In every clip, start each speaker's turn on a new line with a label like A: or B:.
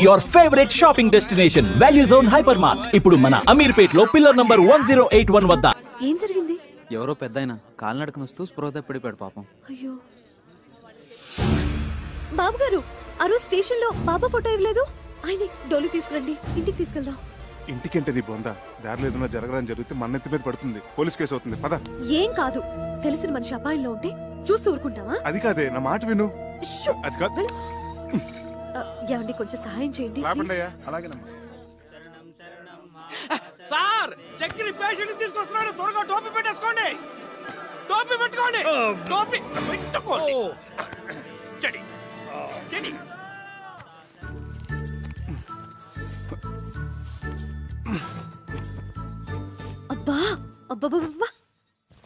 A: your favorite shopping destination, Value Zone Hypermart. ఇప్పుడు మన అమీర్పేట్ లో పిల్లర్ నంబర్ 1081 వద్ద.
B: ఏం జరిగింది?
C: ఎవరో పెద్దాయన కాలినడకన వస్తూ స్పృహ పడిపోయాడు పాపం.
B: అయ్యో బాబు గారు, ఆ రోజు స్టేషన్ లో బాబా ఫోటో ఇవ్వలేదు. ఆయన డోలి తీసుకురండి, ఇంటికి తీసుకెళ్దాం.
D: ఇంటికంటే నీ బొంద దారిలో ఏదైనా జరగరాని జరిగితే మన నెత్తి మీద పడుతుంది, పోలీస్ కేసు అవుతుంది. పద.
B: ఏం కాదు, తెలిసిన మనిషి అపాయంలో ఉంటే చూస్తూ ఊరుకుంటావా?
D: అది కాదే, నా మాట విను. అది కాదు.
B: ఏమండి, కొంచెం సహాయం చేయండి.
D: అలాగేనమ్మా.
E: సార్, చక్కెర పేషెంట్ తీసుకొస్తున్నాడు, త్వరగా టోపీ పెట్టేసుకోండి. టోపీ పెట్టుకోండి. టోపీ పెట్టుకోండి. చెడి చెడి.
B: అబ్బా అబ్బబ్బబ్బా,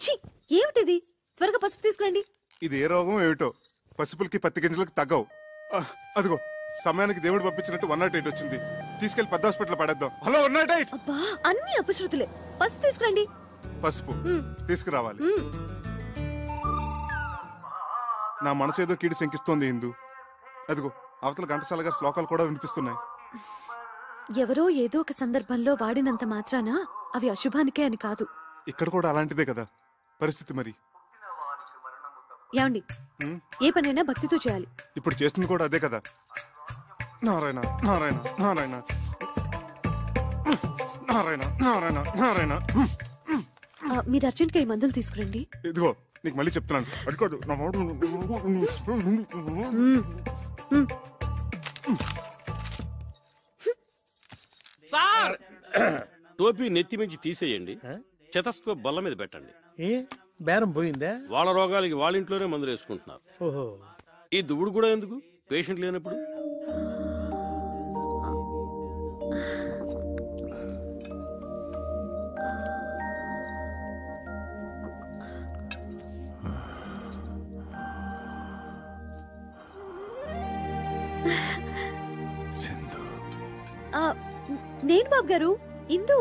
B: ఛీ, ఏమిటిది? త్వరగా పసుపు తీసుకురండి.
D: ఇది ఏ రోగం ఏమిటో, పసుపులకి పత్తి గింజలకి తగ్గవు. అదిగో సమయానికి దేవుడు పంపించినట్టు 108 వచ్చింది. తీసుకెళ్లి పెద్ద హాస్పిటల్ పడేద్దాం. హలో 108.
B: అబ్బా, అన్ని అపశృతులే. పసుపు తీసుకురండి.
D: పసుపు తీసుకురావాలి. నా మనసు ఏదో కీడి శంకిస్తోంది హిందూ. అదిగో అవతల ఘంటసాల గారి శ్లోకాలు కూడా వినిపిస్తున్నాయి.
B: ఎవరో ఏదో ఒక సందర్భంలో వాడినంత మాత్రాన అవి అశుభానికే అని కాదు.
D: ఇక్కడ కూడా అలాంటిదే కదా పరిస్థితి. మరి
B: ఏమండి, ఏ పనైనా భక్తితో చేయాలి.
D: ఇప్పుడు చేస్తుంది కూడా అదే కదా. నారాయణ నారాయణ నారాయణ నారాయణ నారాయణ నారాయణ.
B: మీరు అర్జెంట్గా ఈ మందులు తీసుకురండి.
D: ఇదిగో నీకు మళ్ళీ చెప్తున్నాను, అడుకోదు నా మాట.
E: సార్, టోపీ నెత్తి మించి తీసేయండి, చెతస్కోప్ బల్ల మీద పెట్టండి.
F: ఏ బేరం పోయిందా?
E: వాళ్ళ రోగాలకి వాళ్ళ ఇంట్లోనే మందులు వేసుకుంటున్నారు.
F: ఓహో,
E: ఈ దువ్వుడు కూడా ఎందుకు పేషెంట్ లేనప్పుడు?
B: నేను బాబు గారు, ఇందు.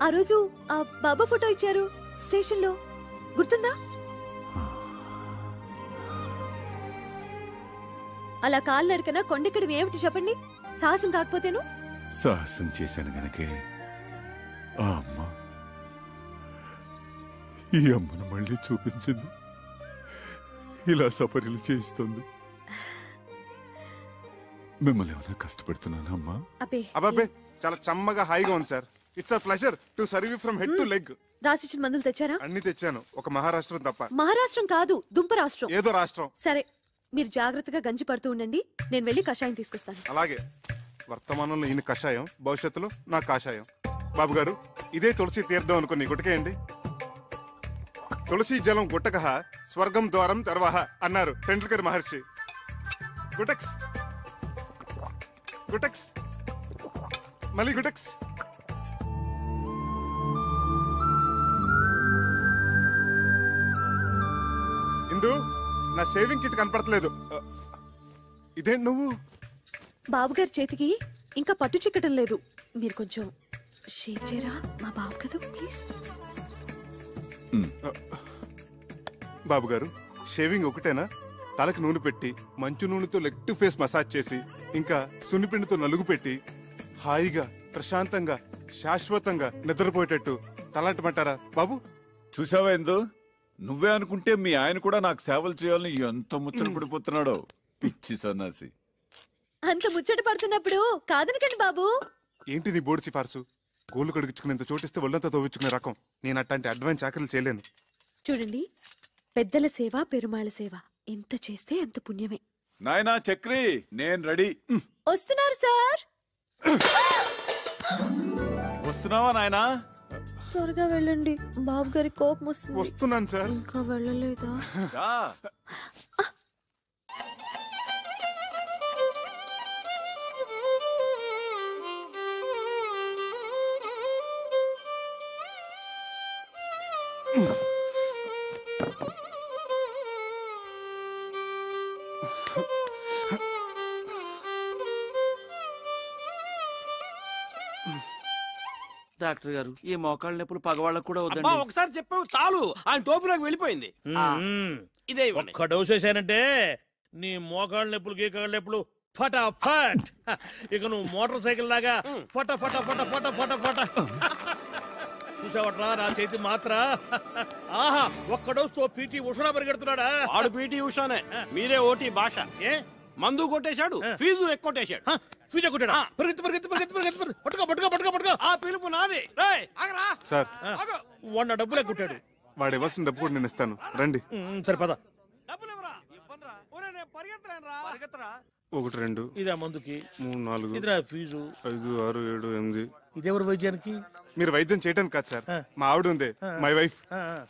B: ఆ రోజు ఆ బాబా ఫోటో ఇచ్చారు స్టేషన్ లో, గుర్తుందా? అలా కాలు నడకన కొండెక్కడం ఏమిటి చెప్పండి? సాహసం కాకపోతేను?
D: సాహసం చేశాను గనకే ఆ అమ్మ ఈ అమ్మను మళ్ళీ చూపించింది, ఇలా సపర్యలు చేయిస్తుంది. మిమ్మల్ని ఏమైనా కష్టపెడుతున్నాను అమ్మా? అబ్బే, చాలా చమ్మగా హాయిగా ఉంది sir. It's a pleasure to serve you from head to leg.
B: రాసిచ్చిన మందులు తెచ్చారా?
D: అన్ని తెచ్చాను, ఒక మహారాష్ట్రం తప్ప.
B: మహారాష్ట్రం కాదు, దుంప రాష్ట్రం.
D: ఏదో రాష్ట్రం.
B: సరే, మీరు జాగ్రత్తగా గంజి పడుతూ ఉండండి, నేను వెళ్ళి కషాయం తీసుకొస్తాను.
D: అలాగే. వర్తమానంలో ఈయన కషాయం, భవిష్యత్తులో నా కాషాయం. బాబు గారు, ఇదే తులసి తీర్థం అనుకుని గుట్టకేయండి. తులసి జలం గుట్టకహ స్వర్గం ద్వారం తర్వాహ అన్నారు టెండూల్కర్ మహర్షి. గుటక్స్ గుటక్స్ మళ్ళీ గుటక్స్. ఇందు, నా షేవింగ్ కిట్ కనపడట్లేదు. ఇదేంటి నువ్వు?
B: బాబుగారి చేతికి ఇంకా పట్టు చిక్కటం లేదు, మీరు కొంచెం షేవ్ చేయరా? మా బాబు కదా, ప్లీజ్.
D: బాబు గారు, షేవింగ్ ఒకటేనా? తలకి నూనె పెట్టి మంచు నూనెతో లెగ్ టు ఫేస్ మసాజ్ చేసి, ఇంకా సున్నిపిండితో నలుగు పెట్టి హాయిగా ప్రశాంతంగా శాశ్వతంగా నిద్రపోయేటట్టు తలంటమంటారా బాబు?
G: చూసావా ఎందు, నువ్వే అనుకుంటే మీ ఆయన కూడా నాకు సేవలు చేయాలని ఎంత ముచ్చట పడిపోతున్నాడో. పిచ్చి సన్నాసి.
B: అంత ముచ్చట పడుతున్నప్పుడు కాదనకండి బాబు.
D: ఏంటి నీ బోర్డు సిఫార్సు? గోళ్ళు కడుగుచుకునేంత చోటిస్తే ఒళ్ళంతా తోవించుకునే రకం. నేను అట్లాంటి అడ్వాన్స్ చాకరీలు చేయలేను.
B: చూడండి, పెద్దల సేవ పెరుమాళ సేవ ఎంత చేస్తే అంత పుణ్యమే.
G: నాయనా చక్రి, నేను రెడీ.
B: వస్తున్నారు సార్.
G: వస్తున్నావా నాయనా?
B: త్వరగా వెళ్ళండి, బాబు గారి కోపం వస్తుంది.
D: వస్తున్నాను సార్.
B: ఇంకా వెళ్ళలేదా?
H: డాక్టర్ గారు, ఈ మోకాళ్ళ నొప్పులు పగవాళ్ళకు కూడా వద్దండి.
E: ఒకసారి చెప్పావు చాలు, ఆయన టోపీలోకి వెళ్ళిపోయింది.
F: ఇదే ఒక్క డోస్ వేసానంటే నీ మోకాళ్ళ నొప్పులు గీకాళ్ళ నొప్పులు ఫటాఫట్. ఇక నువ్వు మోటార్ సైకిల్ లాగా ఫట ఫట ఫట ఫట ఫట ఫట. చూసావట్రా నా చేతి మాత్ర. ఆహా, ఒక్కడోస్తో పీటీ ఉషా పరిగెడుతున్నాడా?
E: ఆడు పీటీ ఉషానే, మీరే ఓటీ భాష.
F: ఏ
E: మందు కొట్టేశాడు, ఫీజు ఎక్కువ.
F: ఫీజు కొట్టాడా? పరిగెత్తు పరిగెత్తు పరిగెత్తు పరిగెత్తు. పట్టుకో పట్టుకో పట్టుకో పట్టుకో.
E: ఆ పిలుపు నాది. రేయ్, ఆగరా.
D: సార్
F: వాడు డబ్బులే కొట్టాడు.
D: వాడు ఇవ్వాల్సిన డబ్బు కూడా నేను ఇస్తాను, రండి.
F: సరే పద.
E: డబ్బులు ఇవ్వరా? ఒరేయ్, నేను పరిగెత్తరా.
D: 1 2
F: ఇదా మందుకి,
D: 3 4
F: ఇది నా ఫీజు.
D: 5 6 7 8.
F: ఇదెవరు వైద్యానికి?
D: మీరు వైద్యం చేయడానికి కాదు సార్, మా ఆవిడ ఉంది, మై వైఫ్.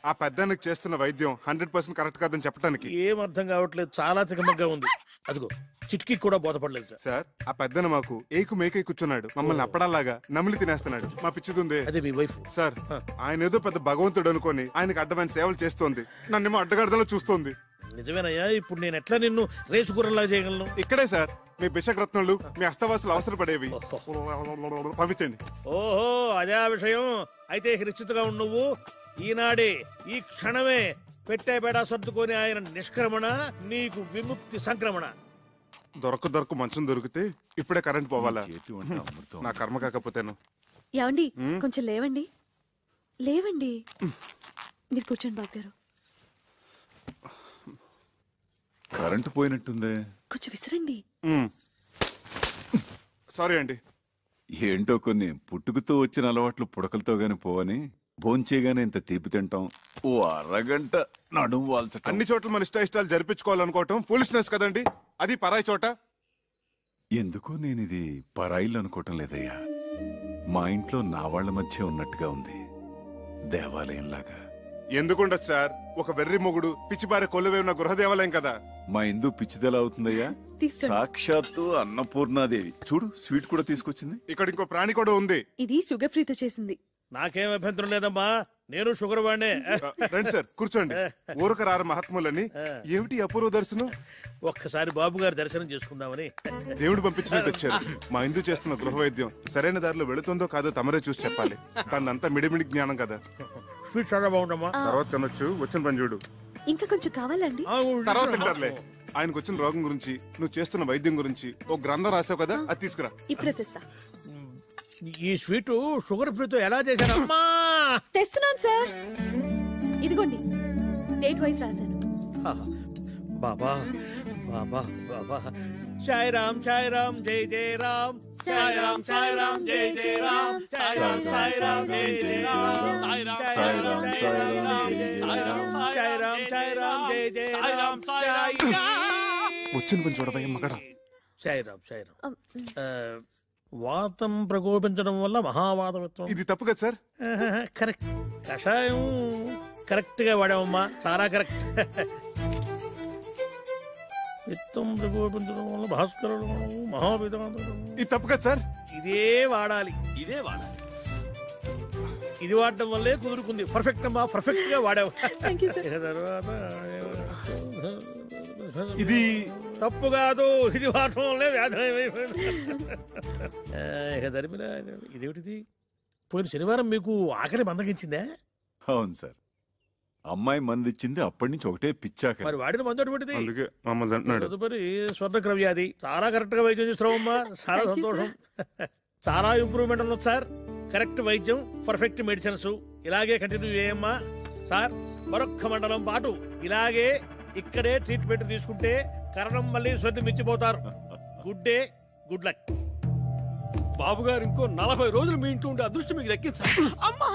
D: ఆ పెద్దానికి చేస్తున్న వైద్యం 100% కరెక్ట్ కాదని చెప్పడానికి.
F: ఏం అర్థం కావట్లేదు, చాలా తికమగ్గా ఉంది. అదిగో చిటికి కూడా బోధపడలేదు
D: సార్. ఆ పెద్దన మాకు ఏకు మేకై కూర్చున్నాడు, మమ్మల్ని అప్పడాలాగా నమిలి తినేస్తున్నాడు. మా పిచ్చిదుందే.
F: అదే మీ వైఫ్
D: సార్. ఆయన ఏదో పెద్ద భగవంతుడు అనుకొని ఆయనకు అడ్డమైన సేవలు చేస్తోంది, నన్నేమో అడ్డగడదలో చూస్తోంది.
F: నిజమేనయ్యా. ఇప్పుడు నేను ఎట్లా నిన్ను రేసు కూరలా చేయగలను?
D: ఇక్కడే సార్ మీ బిషక్రత్నాలు, మీ అస్తవాసులు అవసరపడేవి. పంపించండి.
F: ఓహో, అదే ఆ విషయం. అయితే నిశ్చితగా ఉండు నువ్వు. ఈనాడే, ఈ క్షణమే పెట్టే బేడా సర్దుకొని ఆయన నిష్క్రమణ, నీకు విముక్తి సంక్రమణ.
D: దొరకు మంచం దొరికితే ఇప్పుడే కరెంట్ పోవాలా?
G: చేతి వంట అమృతం.
D: నా కర్మ కాకపోతేను.
B: ఏమండి, కొంచెం లేవండి. లేవండి, మీరు కూర్చోండి బాబు గారు.
G: కరెంటు పోయినట్టుందే.
B: కొంచెం విసిరండి.
D: సారీ అండి.
G: ఏంటో కొన్ని పుట్టుకతో వచ్చిన అలవాట్లు పుడకలతో గాని పోవని భోంచేగానే ఇంత తీపి తింటాం. ఓ అరగంట నడుము వాల్చటం.
D: అన్ని చోట్ల మన ఇష్టాలు జరిపించుకోవాలనుకోవటం ఫూలిష్నెస్ కదండి. అది పరాయి చోట.
G: ఎందుకో నేనిది పరాయిలు అనుకోవటం లేదయ్యా. మా ఇంట్లో నా వాళ్ల మధ్య ఉన్నట్టుగా ఉంది, దేవాలయంలాగా.
D: ఎందుకుండదు సార్, ఒక వెర్రి మొగుడు పిచ్చిబారే కొలువే ఉన్న గృహ దేవాలయం కదా.
G: మా ఇందు పిచ్చిదెలా అవుతుందయ్యా? సాక్షాత్తు అన్నపూర్ణాదేవి. చూడు, స్వీట్ కూడా తీసుకొచ్చింది.
D: ఇక్కడ ఇంకో ప్రాణి కూడా ఉంది.
B: ఇది షుగర్ ఫ్రీతో చేసింది.
F: నాకేం అభ్యంతరం లేదమ్మా, నేను షుగర్ వాడినే.
D: రండి సార్, కూర్చోండి. ఊరక రారు మహాత్ములని. ఏమిటి అపూర్వ దర్శనం?
F: ఒక్కసారి బాబు గారి దర్శనం చేసుకుందామని.
D: దేవుడు పంపించినట్టు వచ్చారు. మా ఇందు చేస్తున్న గృహ వైద్యం సరైన దారిలో వెళుతుందో కాదో తమరే చూసి చెప్పాలి. తనంతా మిడిమిడి జ్ఞానం కదా.
F: స్వీట్ చాలా బాగుండమ్మా.
D: తర్వాత కనొచ్చు, వచ్చిన పని చూడు.
B: ఇంకా కొంచెం కావాలండి?
D: తర్వాత తింటారులే. ఆయనకు వచ్చిన రోగం గురించి, నువ్వు చేస్తున్న వైద్యం గురించి ఓ గ్రంథం రాసావు కదా, అది తీసుకురా.
B: ఇప్పుడే తెస్తా.
F: ఈ స్వీట్ షుగర్ ఫ్రీతో ఎలా చేశారమ్మా?
B: తెస్తున్నాను సార్, ఇదిగోండి. డేట్ వైజ్ రాశాను.
F: బాబా బాబా బాబా. సాయి రామ్ సాయి రామ్ జై జై రామ్. సాయి రామ్ సాయి రామ్ జై జై రామ్. సాయి రామ్ సాయి రామ్ జై జై రామ్. సాయి రామ్ సాయి రామ్ జై జై రామ్. సాయి రామ్ సాయి రామ్ జై జై రామ్.
D: వచ్చిన పని చూడవయ్య మగడ.
F: సాయి రామ్ సాయి రామ్. వాతం ప్రకోపించడం వల్ల మహావాతవత్వం.
D: ఇది తప్పు కదా సార్?
F: కరెక్ట్. కషాయం కరెక్ట్ గా వాడామమ్మా, చాలా కరెక్ట్. విత్తం ప్రకోపించడం వల్ల భాస్కరుడు మహావిధానం.
D: ఇది తప్పు కదా సార్?
F: ఇదే వాడాలి. ఇది వాడటం వల్లే కుదురుకుంది. పర్ఫెక్ట్ అమ్మా, పర్ఫెక్ట్ గా వాడావు. తర్వాత
D: ఇది
F: తప్పు కాదు, ఇది వాడటం వల్లే వ్యాధి. ధర్మిలా, ఇదేమిటిది? పోయిన శనివారం మీకు ఆకలి మందగించిందా?
G: అవును సార్, అమ్మాయి మందిచ్చింది. అప్పటి నుంచి ఒకటే పిచ్చాక.
F: మరి వాడిన మందు అటువంటిది.
D: అందుకే మమ్మల్ని అంటున్నాడు.
F: తదుపరి స్వర్ణక్ర వ్యాధి. చాలా కరెక్ట్ గా వైద్యం చేస్తున్నావమ్మా, చాలా సంతోషం. చాలా ఇంప్రూవ్మెంట్ ఉంది సార్. కరెక్ట్ వైద్యం, పర్ఫెక్ట్ మెడిసిన్స్. ఇలాగే కంటిన్యూ చేయమ్మా సార్. మరొక్క మండలం పాటు ఇలాగే ఇక్కడే ట్రీట్మెంట్ తీసుకుంటే కరణం మళ్ళీ స్వర్ణం మించిపోతారు. Good day, good luck.
E: బాబు గారు ఇంకో 40 రోజులు మీ ఇంట్లో ఉండే అదృష్టం మీకు దక్కించాలి. అమ్మా,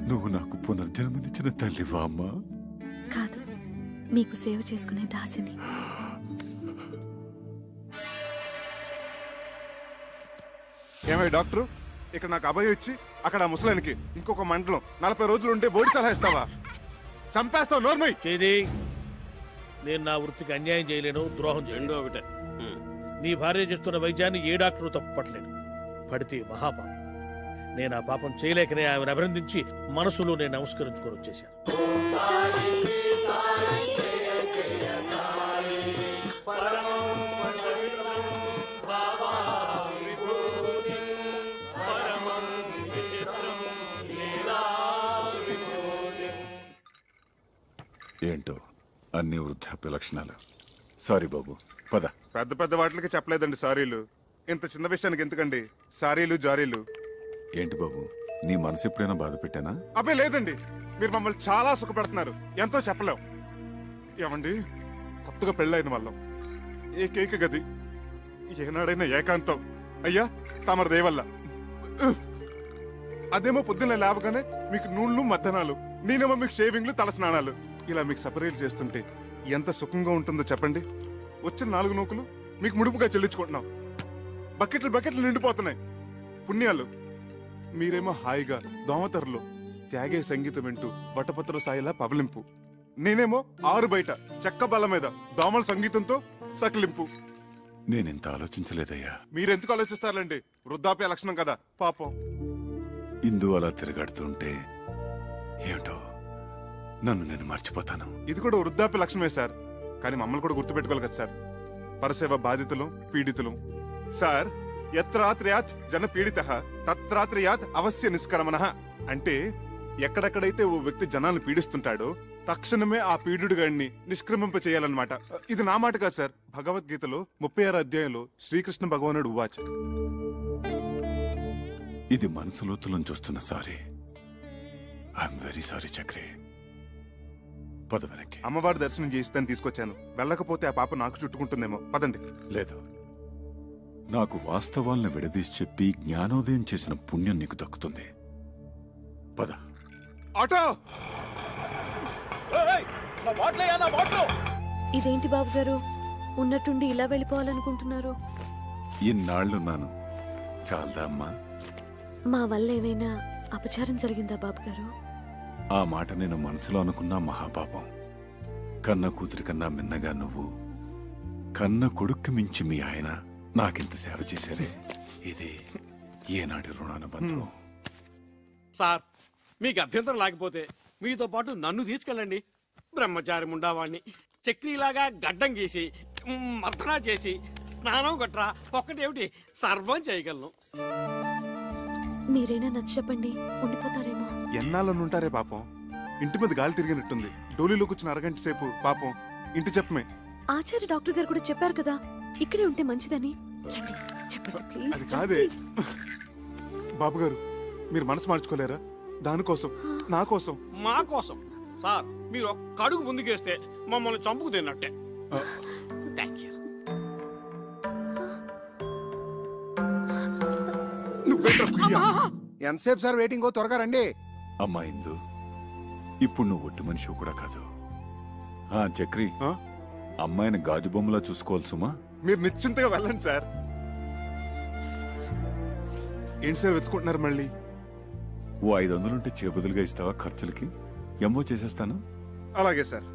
G: నువ్వు నాకు పునర్జన్మనిచ్చిన తల్లివా అమ్మా?
B: కాదు, మీకు సేవ చేసుకునే దాసిని.
D: ఏమయ్య డాక్టర్, ఇక్కడ నాకు అభయం ఇచ్చి అక్కడ ముసలానికి ఇంకొక మండలం 40 రోజులు ఉంటే బోడి సలహా ఇస్తావా? చంపేస్తావు. నోర్మై
F: చేది. నేను నా వృత్తికి అన్యాయం చేయలేను, ద్రోహం చేయలేను.
E: ఒకటే.
F: నీ భార్య చేస్తున్న వైద్యాన్ని ఏ డాక్టరు తప్పట్లేడు. పడితే మహాపాపం. నేను ఆ పాపం చేయలేకనే ఆమెను అభినందించి మనసులో నేను నమస్కరించుకొని వచ్చేశాను.
G: ఏంటో అన్ని వృద్ధాప్య లక్షణాలు. సారీ బాబు, పద.
D: పెద్ద పెద్ద వాటికి చెప్పలేదండి సారీలు. ఇంత చిన్న విషయానికి ఎందుకండి సారీలు జారీలు?
G: ఏంటి బాబు, నీ మనసు ఎప్పుడైనా బాధ పెట్టానా?
D: అబ్బే లేదండి, మీరు మమ్మల్ని చాలా సుఖపెడుతున్నారు, ఎంతో చెప్పలేం. ఏమండి, కొత్తగా పెళ్ళైన వాళ్ళం, ఏకైక గది, ఏనాడైనా ఏకాంతం. అయ్యా తమరి దయవల్ల. అదేమో పొద్దున్న లేవగానే మీకు నూళ్ళు మద్దనాలు, నేనేమో మీకు షేవింగ్లు తల స్నానాలు. ఇలా మీకు సపరేట్ చేస్తుంటే ఎంత సుఖంగా ఉంటుందో చెప్పండి. వచ్చిన 4 నూకులు మీకు ముడుపుగా చెల్లించుకుంటున్నాం. బకెట్లు నిండిపోతున్నాయి పుణ్యాలు. మీరేమో హాయిగా దోమతరలో త్యాగే సంగీతం వింటూ వటపత్ర సాయిలా పవలింపు. నేనేమో 6 బయట చెక్క బల్ల మీద దోమల సంగీతంతో సకిలింపు.
G: నేనెంత ఆలోచించలేదయ్యా.
D: మీరెందుకు ఆలోచిస్తారులేండి, వృద్ధాప్య లక్షణం కదా పాపం.
G: ఇందు అలా తిరగాడుతుంటే ఏమిటో నన్ను నేను మర్చిపోతాను.
D: ఇది కూడా వృద్ధాప్య లక్షణమే సార్, కానీ మమ్మల్ని కూడా గుర్తుపెట్టుకోవాలి కదా సార్. పరసేవ బాధితులు పీడితులు సార్. యత్రాత్రయాత్ జన పీడిత తత్రాత్రయాత్ అవశ్య నిష్కరమణ. అంటే ఎక్కడెక్కడైతే ఓ వ్యక్తి జనాలను పీడిస్తుంటాడో తక్షణమే ఆ పీడుడు గాడిని నిష్క్రమింప చేయాలన్నమాట. ఇది నా మాట కాదు సార్, భగవద్గీతలో 36వ అధ్యాయంలో శ్రీకృష్ణ భగవానుడు ఉవాచ.
G: ఇది మనసు లోతులోంచి వస్తున్న sorry. I'm very sorry Chakri. పద వెనక్కి.
D: అమ్మవారి దర్శనం చేయిస్తాను తీసుకొచ్చాను, వెళ్ళకపోతే ఆ పాప నాకు చుట్టుకుంటుందేమో. పదండి.
G: లేదు, నాకు వాస్తవాలను విడదీసి చెప్పి జ్ఞానోదయం చేసిన పుణ్యం నీకు దక్కుతుంది. పద.
D: ఆటో!
B: ఇదేంటి బాబు గారు, ఉన్నట్టుండి ఇలా వెళ్ళిపోవాలనుకుంటున్నారు?
G: ఇన్నాళ్లున్నాను, చాలదా అమ్మా?
B: మా వల్ల ఏమైనా అపచారం జరిగిందా బాబు గారు?
G: ఆ మాట నేను మనసులో అనుకున్నా మహాపాపం. కన్న కూతురి కన్నా మిన్నగా నువ్వు, కన్న కొడుక్కి మించి మీ ఆయన నాకింత సేవ చేశారే, ఇది ఏనాటి రుణానుబంధం.
E: సార్, మీకు అభ్యంతరం లేకపోతే మీతో పాటు నన్ను తీసుకెళ్ళండి. బ్రహ్మచారి ముండావాణ్ణి చక్రీలాగా గడ్డం గీసి మర్దనా చేసి స్నానం గట్రా ఒక్కటేమిటి సర్వం చేయగలను.
B: మీరైనా నచ్చ చెప్పండి, ఉండిపోతారేమో.
D: ఎన్నాళ్ళని ఉంటారే పాపం, ఇంటి మీద గాలి తిరిగినట్టుంది. డోలీలో కూర్చున్న అరగంట సేపు పాపం ఇంటి చెప్పమే.
B: ఆచార్య డాక్టర్ గారు కూడా చెప్పారు కదా ఇక్కడే ఉంటే మంచిదని. రండి, చెప్పండి ప్లీజ్.
D: అది కాదే బాబు గారు, మీరు మనసు మార్చుకోలేరా? దానికోసం, నా కోసం,
E: మా కోసం. సార్, మీరు ఒక్క అడుగు ముందుకేస్తే మమ్మల్ని చంపుకు తిన్నట్టే.
I: ఎంతసేపు సార్ వెయిటింగ్? త్వరగా రండి.
G: అమ్మా ఇందు, ఇప్పుడు నువ్వు ఒట్టి మనిషి కూడా కాదు. చక్రి, అమ్మాయిని గాజు బొమ్మలా చూసుకోవాలి సుమా.
D: మీరు నిశ్చింతగా వెళ్ళండి సార్. ఏంటి సార్ వెతుకుంటున్నారు మళ్ళీ?
G: ఓ 500 ఉంటే చేబదులుగా ఇస్తావా? ఖర్చులకి ఎంఓ చేసేస్తాను.
D: అలాగే సార్.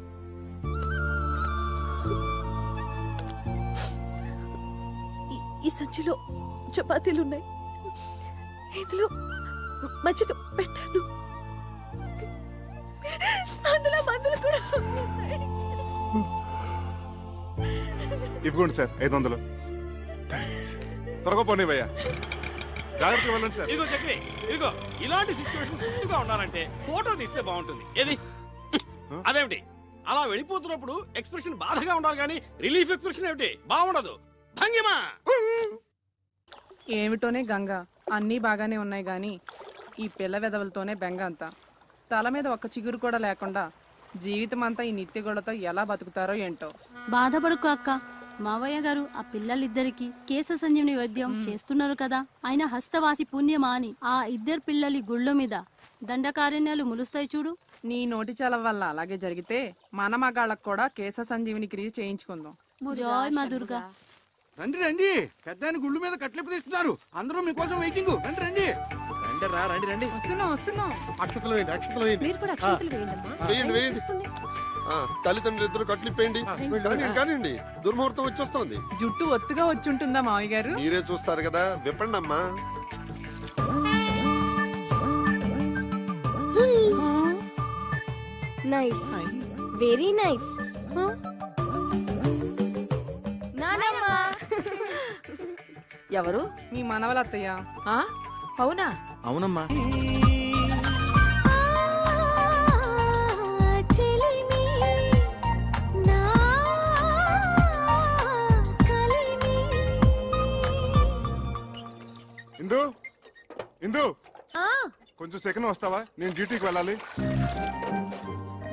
B: ఈ సంచిలో చపాతీలున్నాయి, ఇందులో మజ్జిగ పెట్టాను, అందులో మందులు కూడా ఉన్నాయి.
D: ఇవ్వండి సార్ 500. త్వరగా పోనీవయ్యా, జాగ్రత్తగా వెళ్ళండి సార్.
E: ఇదిగో చక్రి, ఇదిగో ఇలాంటి సిచ్యువేషన్ గుర్తుగా ఉండాలంటే ఫోటో తీస్తే బాగుంటుంది. ఏది అదేమిటి అలా వెళ్ళిపోతున్నప్పుడు ఎక్స్ప్రెషన్ బాధగా ఉండాలి కానీ రిలీఫ్ ఎక్స్ప్రెషన్ ఏమిటి బాగుండదు. భంగిమా
J: ఏమిటోనే గంగ, అన్నీ బాగానే ఉన్నాయి గాని ఈ పిల్ల వెదవులతోనే బెంగ అంతా. తల మీద ఒక్క చిగురు కూడా లేకుండా జీవితం అంతా ఈ నిత్యగొడతో ఎలా బతుకుతారో ఏంటో.
K: బాధపడుకో అక్క, మావయ్య గారు ఆ పిల్లలిద్దరికి కేశ సంజీవని వైద్యం చేస్తున్నారు కదా, ఆయన హస్తవాసి పుణ్యమా అని ఆ 2 పిల్లలి గుళ్ళ మీద దండకారణ్యాలు ములుస్తాయి చూడు.
J: నీ నోటి చలవ వల్ల అలాగే జరిగితే మన మగాళ్ళకు కూడా కేశ సంజీవిని క్రియ చేయించుకుందాం.
K: జోయ్ మా దుర్గా.
I: రండి రండి, పెద్ద గుళ్ళు మీద కట్లెప్పు తీస్తున్నారు, అందరూ మీకోసం వెయిటింగ్. రండి రండి రండి రండి.
J: వస్తున్నాం.
F: అక్షతలు వేయండి, అక్షతలు వేయండి.
B: మీరు కూడా అక్షంతలు వేయండమ్మా.
L: వేయండి వేయండి. తల్లిదండ్రులు ఇద్దరు కట్లిప్పేయండి. కానివ్వండి, దుర్ముహూర్తం వచ్చేస్తోంది.
J: జుట్టు ఒత్తుగా వచ్చి ఉంటుందా మావయ్య గారు?
L: మీరే చూస్తారు కదా, విప్పండి అమ్మా.
K: Nice, very nice.
J: ఎవరు? మీ మనవలత్తయ్య.
H: అవునా? అవునమ్మా.
K: చెలిమి
D: ఇందు
B: ఆ
D: కొంచెం సెకండ్ వస్తావా? నేను డ్యూటీకి వెళ్ళాలి.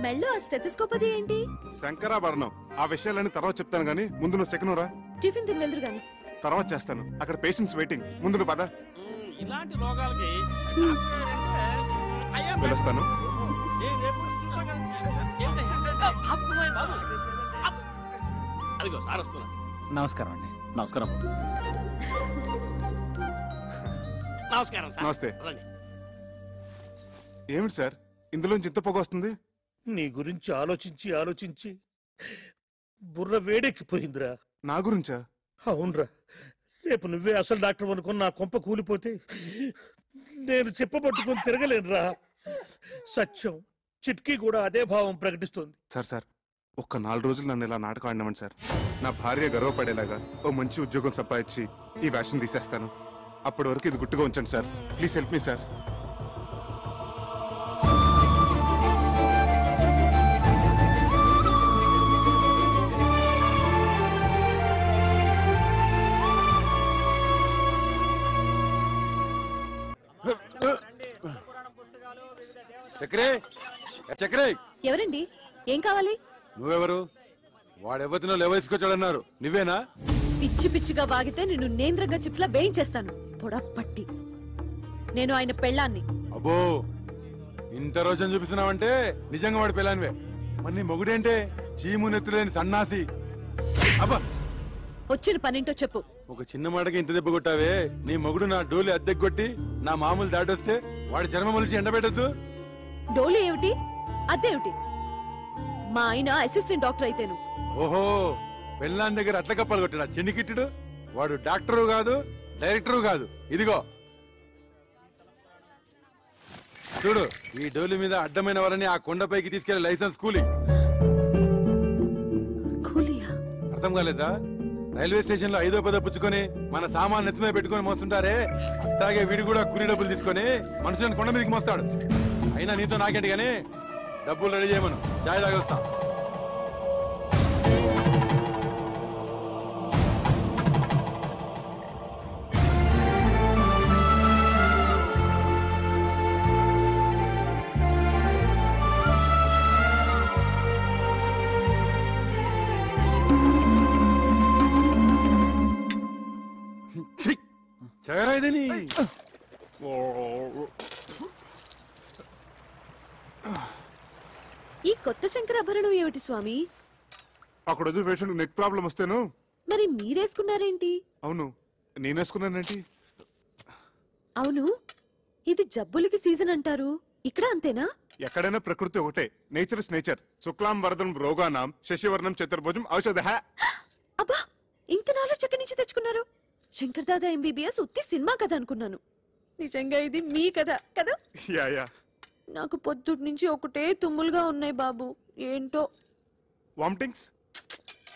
B: మెళ్ళో ఆ స్టెథోస్కోప్ అది ఏంటి?
D: శంకరాభరణం. ఆ విషయాలన్నీ తర్వాత చెప్తాను గానీ ముందు నువ్వు సెకండ్ రా.
B: టిఫిన్ తిని వెళ్దురు గాని.
D: తర్వాత చేస్తాను. అక్కడ పేషెంట్స్ వెయిటింగ్. ముందు నువ్వు పద.
E: ఇలాంటి రోగాలకి
D: వెళ్ళొస్తాను.
E: అదిగో సార్ వస్తున్నా.
C: నమస్కారం అండి.
A: నమస్కారం.
E: నమస్కారం సార్.
D: నమస్తే.
E: రండి.
D: ఏమిటి సార్ ఇందులోంచి ఇంత పొగ వస్తుంది?
F: నీ గురించి ఆలోచించి ఆలోచించి బుర్ర వేడెక్కిపోయిందిరా.
D: నా గురించా?
F: అవునరా. రేపు నువ్వే అసలు డాక్టర్ అనుకుని నా కొంప కూలిపోతే నేను చెప్పబట్టుకుని తిరగలేనురా. సత్యం చిట్కీ కూడా అదే భావం ప్రకటిస్తుంది.
D: సార్ ఒక్క 4 రోజులు నన్ను ఇలా నాటకం ఆడినామండి సార్. నా భార్య గర్వపడేలాగా ఓ మంచి ఉద్యోగం సంపాదించి ఈ వేషం తీసేస్తాను. అప్పటి వరకు ఇది గుట్టుగా ఉంచండి sir. Please help me sir.
G: చక్రే చక్రే,
B: ఎవరండి? ఏం కావాలి?
G: నువ్వెవరు? వాడెవతినో లేవసుకొచ్చాడన్నారు, నువ్వేనా?
B: పిచ్చి పిచ్చిగా వాగితే నిన్ను నేంద్రంగా చిప్స్లా వేయించేస్తాను. పొడపట్టి. నేను ఆయన పెళ్ళాన్ని.
G: అబ్బో, ఇంత రోజు చూపిస్తున్నావంటే నిజంగా వాడి పిల్లానివే. మరి నీ మొగుడేంటే చీము నెత్తులేని సన్నాసి. అబ్బా,
B: వచ్చిన పనింటో చెప్పు.
G: ఒక చిన్న మాటకి ఇంత దెబ్బ కొట్టావే. నీ మొగుడు నా డోలి అద్దెకొట్టి నా మామూలు దాటొస్తే వాడి చర్మం మొలిసి ఎండబెట్టద్దు.
B: డోలు ఏమిటి, అదేమిటి? మా ఆయన అసిస్టెంట్ డాక్టర్ అయితేను.
G: ఓహో, పెళ్ళాన్ దగ్గర అట్ల కప్పలు కొట్టాడు చెన్నికిట్టుడు. వాడు డాక్టరు కాదు, డైరెక్టరు కాదు. ఇదిగో చూడు, ఈ డోలి మీద అడ్డమైన వారిని ఆ కొండపైకి తీసుకెళ్లే లైసెన్స్ కూలి. అర్థం కాలేదా? రైల్వే స్టేషన్ లో 5వ 10వ పుచ్చుకొని మన సామాన్ నెత్తిమే పెట్టుకుని మోస్తుంటారే, అట్లాగే వీడు కూడా కూలి డబ్బులు తీసుకొని మనుషులను కొండ మీదకి మోస్తాడు. అయినా నీతో నాకేంటి గానీ డబ్బులు రెడీ చేయమను, చాయ్ తాగొస్తా. చగరాయిదని
B: ఈ కొత్త శంకరాభరణం ఏమిటి స్వామి?
D: అక్కడ వద్దు పేషెంట్ నెక్ ప్రాబ్లం వస్తేను.
B: మరి మీరేసుకున్నారేంటి?
D: అవును, నేనేసుకున్నానేంటి?
B: అవును, ఇది జబ్బులకి సీజన్ అంటారు, ఇక్కడ అంతేనా?
D: ఎక్కడైనా ప్రకృతి ఒకటే. Nature is nature. శుక్లాం వరదం రోగానాం శశివర్ణం చతుర్భుజం ఔషధ.
B: అబ్బా, ఇంత నాలెడ్జ్ ఎక్కడి నుంచి తెచ్చుకున్నారు? శంకర్ దాదా ఎంబీబీఎస్ ఉత్తి సినిమా కథ అనుకున్నాను. నిజంగా ఇది మీ కథ కదా?
D: Yeah yeah.
B: నాకు పొద్దుటి నుంచి ఒకటే తుమ్ములుగా ఉన్నాయి బాబు. ఏంటో.
D: వామిటింగ్స్,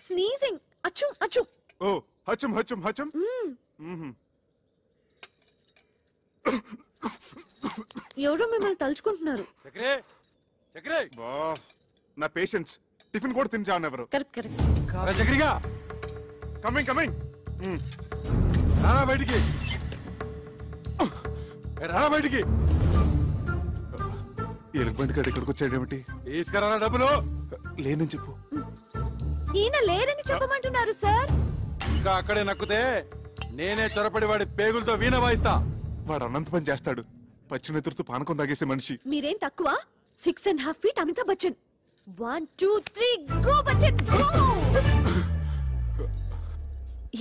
B: స్నీజింగ్, అచ్చు అచ్చు.
D: ఓ హచం హచం హచం.
B: ఎవరో మిమ్మల్ని తలుచుకుంటున్నారు.
D: నా పేషెంట్స్ టిఫిన్ కూడా తిని చావనెవరు.
B: Correct correct.
G: చక్రిగా
D: కమింగ్ కమింగ్.
G: రారా బయటికి, రారా బయటికి.
D: ఎలుగుబంటి కాదు ఇక్కడికి వచ్చాడేమిటి?
G: తీసుకురారా డబ్బులు.
D: లేనని చెప్పు.
B: ఈయన లేరని చెప్పమంటున్నారు సార్.
G: ఇంకా అక్కడే నక్కుతే నేనే చొరపడి వాడి పేగులతో వీణ వాయిస్తా.
D: వాడు అనంత పని చేస్తాడు. పచ్చినెత్తురుతో పానకం తాగేసే మనిషి.
B: మీరేం తక్కువ? 6.5 feet Amitabh Bachchan. 1 2 3 go Bachchan go.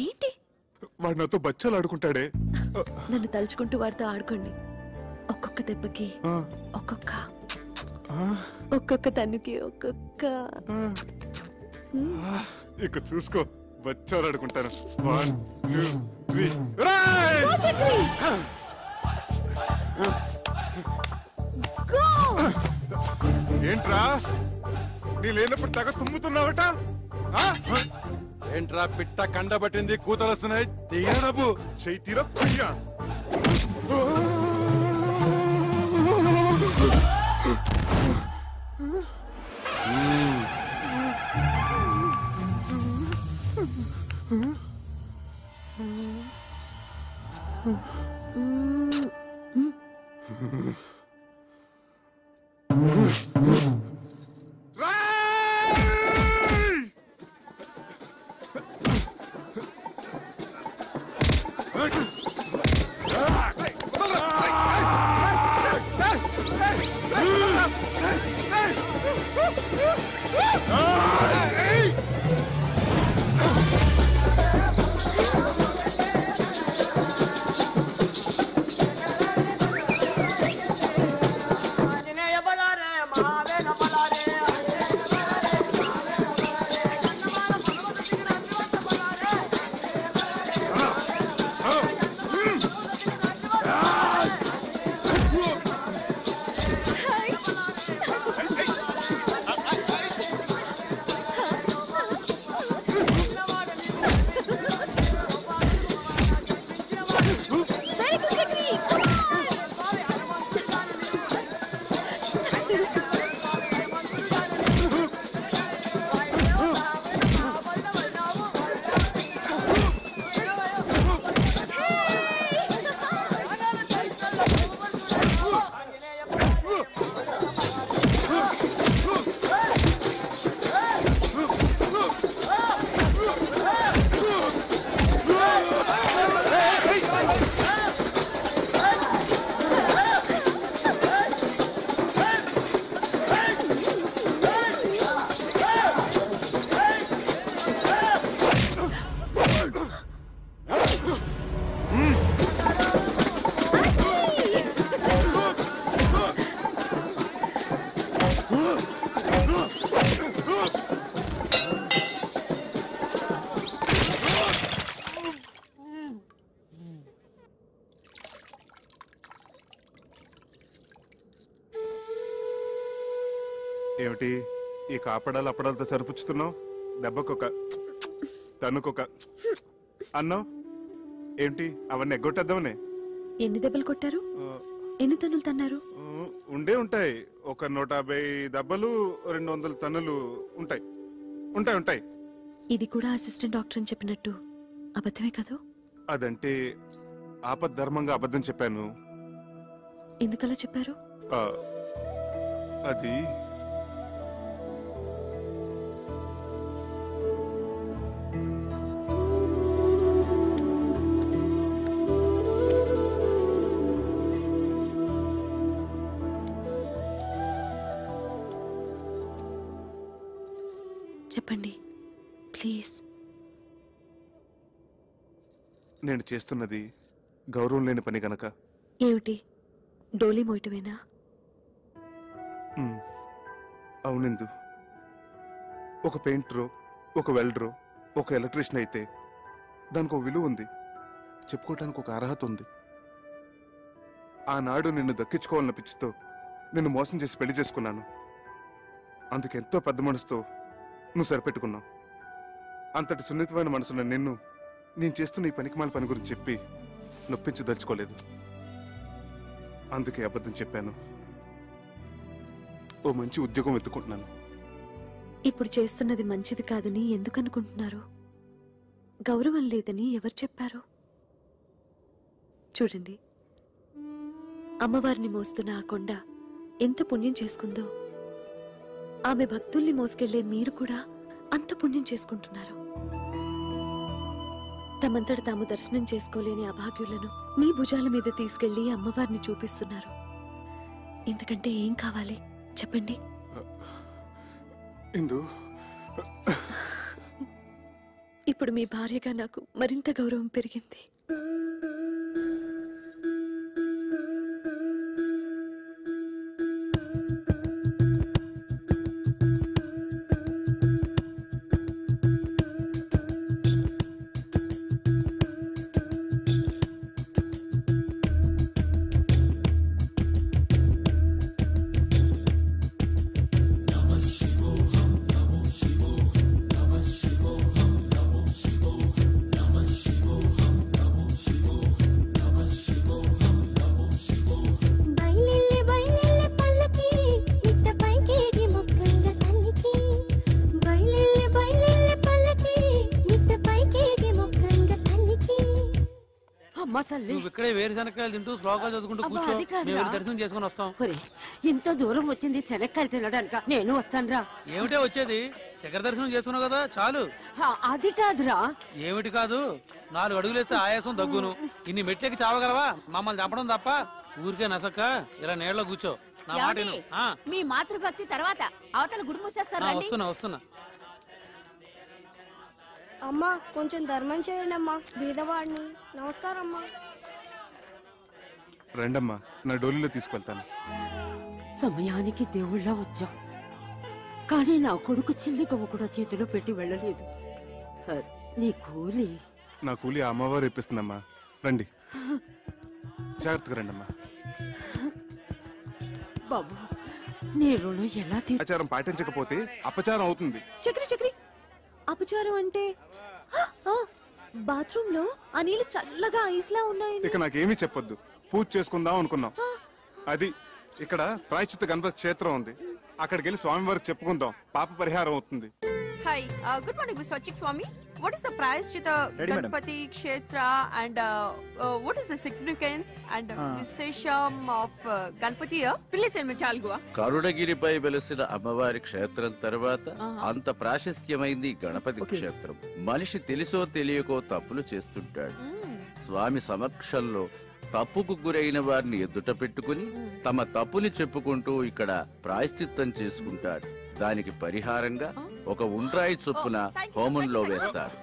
B: ఏంటి?
D: వాడు నాతో బచ్చాలు ఆడుకుంటాడే.
B: నన్ను తలుచుకుంటూ వాడితో ఆడుకోండి. ఒక్కొక్క దెబ్బకి ఒక్కొక్క తన్నుకి ఒక్కొక్క.
D: ఇక చూసుకో, బచ్చాలు ఆడుకుంటాను. 1 2 3. ఏంట్రా నీ లేనప్పుడు తెగ తుమ్ముతున్నావట?
G: ఏంట్రా పిట్ట కండబట్టింది, కూతలు వస్తున్నాయి. డబ్బు
D: చెయ్యి తీరా కుయ్యా. ఏమిటి ఈ కాపడాలు అప్పడాలతో సరిపుచ్చుతున్నావు? దెబ్బకొక తన్నుకొక అన్నావు ఏంటి? అవన్నీ ఎగ్గొట్టేద్దామనే.
B: ఎన్ని దెబ్బలు కొట్టారు? ఎన్ని తన్నులు తన్నారు?
D: ఉండే ఉంటాయి. ఒక 150 దెబ్బలు, 200 తన్నులు ఉంటాయి. ఉంటాయి ఉంటాయి.
B: ఇది కూడా అసిస్టెంట్ డాక్టర్ అని చెప్పినట్టు అబద్ధమే కదా?
D: అదంటే ఆపద్ధర్మంగా అబద్ధం చెప్పాను.
B: ఎందుకలా చెప్పారు?
D: అది
B: చెప్పండి ప్లీజ్.
D: నేను చేస్తున్నది గౌరవం లేని పని గనక.
B: ఏమిటి, డోలీ మోయటమేనా?
D: అవునిందు. ఒక పెయింటరో, ఒక వెల్డరో, ఒక ఎలక్ట్రీషియన్ అయితే దానికి ఒక విలువ ఉంది, చెప్పుకోవటానికి ఒక అర్హత ఉంది. ఆనాడు నిన్ను దక్కించుకోవాలన్న పిచ్చితో నిన్ను మోసం చేసి పెళ్లి చేసుకున్నాను. అందుకెంతో పెద్ద మనసుతో నువ్వు సరిపెట్టుకున్నావు. అంతటి సున్నితమైన మనసున్న నిన్ను నేను చేస్తున్న ఈ పనికిమాల పని గురించి చెప్పి నొప్పించదలుచుకోలేదు. అందుకే అబద్ధం చెప్పాను. ఓ మంచి ఉద్యోగం వెతుకుంటున్నాను.
B: ఇప్పుడు చేస్తున్నది మంచిది కాదని ఎందుకు అనుకుంటున్నారు? గౌరవం లేదని ఎవరు చెప్పారు? చూడండి, అమ్మవారిని మోస్తున్న ఆ కొండ ఎంత పుణ్యం చేసుకుందో, ఆమె భక్తుల్ని మోసుకెళ్లే మీరు కూడా అంత పుణ్యం చేసుకుంటున్నారు. తమంతట తాము దర్శనం చేసుకోలేని అభాగ్యులను మీ భుజాల మీద తీసుకెళ్లి అమ్మవారిని చూపిస్తున్నారు. ఇంతకంటే ఏం కావాలి చెప్పండి? ఇప్పుడు మీ భార్యగా నాకు మరింత గౌరవం పెరిగింది.
M: నువ్వు ఇక్కడే వేరుశనక్కాయలు తింటూ శ్లోకాలు చదువుకుంటూ కూర్చో, మేము దర్శనం చేసుకుని వస్తాం.
N: ఇంత దూరం వచ్చింది శనక్కాయలు తినడానిక? నేను వస్తానురా.
M: ఏమిటే వచ్చేది? శిఖర దర్శనం చేసుకున్నావు కదా, చాలు.
N: అది కాదురా.
M: ఏమిటి కాదు? 4 అడుగులేస్తే ఆయాసం దగ్గును. ఇన్ని మెట్లకి చావగలవా? మమ్మల్ని చంపడం తప్ప. ఊరికే నసక్క ఇలా నీళ్ళలో కూర్చో. నా మాట
N: ఏమండి?
M: విను. ఆ,
N: మీ మాతృభక్తి తర్వాత అవతల గుడి మూసేస్తారు రండి.
M: వస్తున్నా
O: అమ్మా కొంచెం ధర్మం చేయండి అమ్మా బీదవాడిని. నమస్కారం అమ్మా.
D: రండమ్మా, నా డోలీలో తీసుకెళ్తాను.
N: సమయానికి దేవుళ్ళ వచ్చాం, కానీ నా కొడుకు చిల్లిగవ్వ కూడా చేతిలో పెట్టి వెళ్ళలేదు. నీ కూలి
D: నా కూలి ఆ అమ్మవారు ఇప్పిస్తుందమ్మా. రండి, జాగ్రత్తగా రండమ్మా.
N: బాబు, నీ రుణం ఎలా
D: ఆచారం పాటించకపోతే అపచారం అవుతుంది.
B: చక్రి చక్రి, అపచారం అంటే బాత్రూమ్ లో ఆ నీళ్లు చల్లగా ఐస్లా ఉన్నాయి.
D: ఇక నాకేమీ చెప్పొద్దు, పూజ చేసుకుందాం అనుకున్నాం. అది ఇక్కడ ప్రాయశ్చిత్త గణపతి క్షేత్రం ఉంది, అక్కడికి వెళ్ళి స్వామివారికి చెప్పుకుందాం, పాప పరిహారం అవుతుంది.
P: Hi, good morning, Mr. Achik Swami. What is the Prayaschitta Ganpati Kshetra and what is the significance and Vishesham of Ganpati here? Please tell me, Chalgua.
Q: కరుణగిరిపై వెలసిన అమ్మవారి క్షేత్రం తర్వాత అంత ప్రాశస్త్యమైంది గణపతి క్షేత్రం. మనిషి తెలుసో తెలియకో తప్పులు చేస్తుంటాడు. స్వామి సమక్షంలో తప్పుకు గురైన వారిని ఎదుట పెట్టుకుని తమ తప్పుని చెప్పుకుంటూ ఇక్కడ ప్రాయశ్చిత్తం చేసుకుంటాడు. దానికి పరిహారంగా ఒక ఉండ్రాయి చొప్పున హోమంలో వేస్తారు.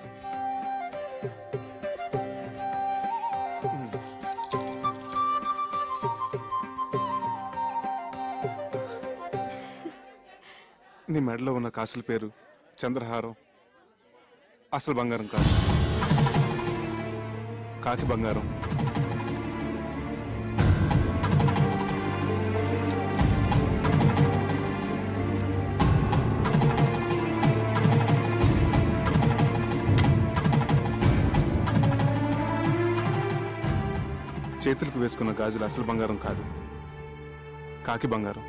D: నీ మెడలో ఉన్న కాసుల పేరు చంద్రహారం. అసలు బంగారం కాదు, కాకి బంగారం. చేతులకు వేసుకున్న గాజులు అసలు బంగారం కాదు, కాకి బంగారం.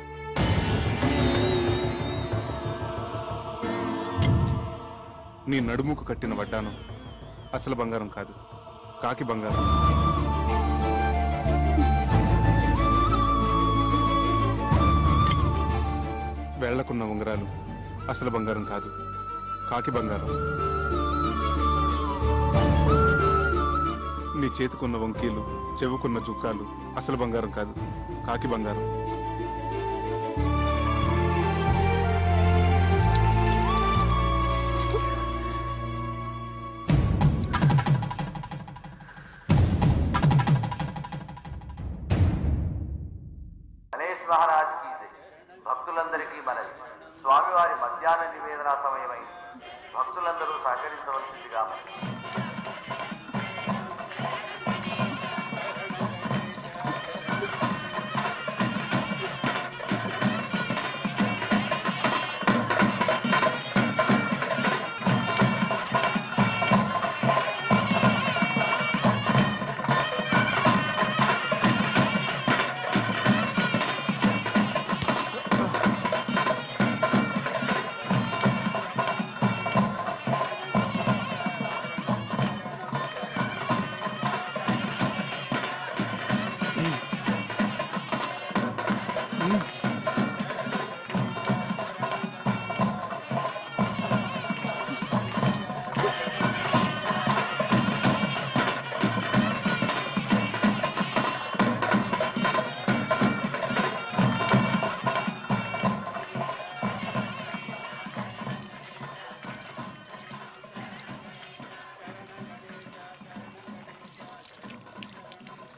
D: నీ నడుముకు కట్టిన వడ్డానం అసలు బంగారం కాదు, కాకి బంగారం. వేళ్లకున్న ఉంగరాలు అసలు బంగారం కాదు, కాకి బంగారం. నీ చేతికున్న వంకీలు, చెవుకున్న జుక్కాలు అసలు బంగారం కాదు, కాకి బంగారం.
R: గణేష్ మహారాజ్ కి జై. భక్తులందరికీ మనవి, స్వామివారి మధ్యాహ్న నివేదన సమయమైంది. భక్తులందరూ సహకరించవలసిందిగా మనవి.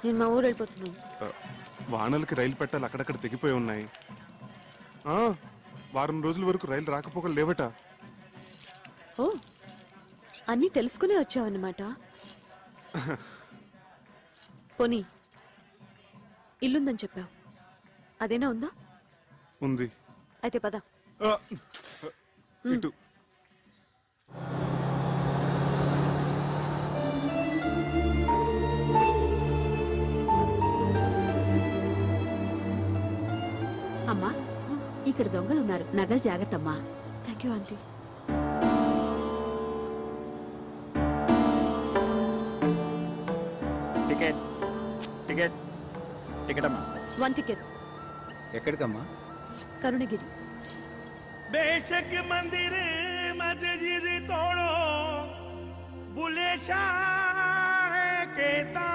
B: నేను మా ఊరు వెళ్ళిపోతున్నాను.
D: వానలకి రైలు పెట్టాలి అక్కడక్కడ తెగిపోయి ఉన్నాయి. వారం రోజుల వరకు రైలు రాకపోకలు లేవట.
B: ఓ, అన్నీ తెలుసుకునే వచ్చావన్నమాట. పోనీ ఇల్లుందని చెప్పావు, అదేనా ఉందా?
D: ఉంది.
B: అయితే పద.
D: ఇటు
N: అమ్మా, ఇక్కడ దొంగలున్నారు, నగలు జాగ్రత్తమ్మా.
B: Thank you aunty.
S: Ticket ticket ticket అమ్మా.
B: 1 టికెట్.
S: ఎక్కడికమ్మా?
B: కరుణగిరి.
F: बेशक मंदिर मस्जिद तोड़ो, बुले शाह कहता,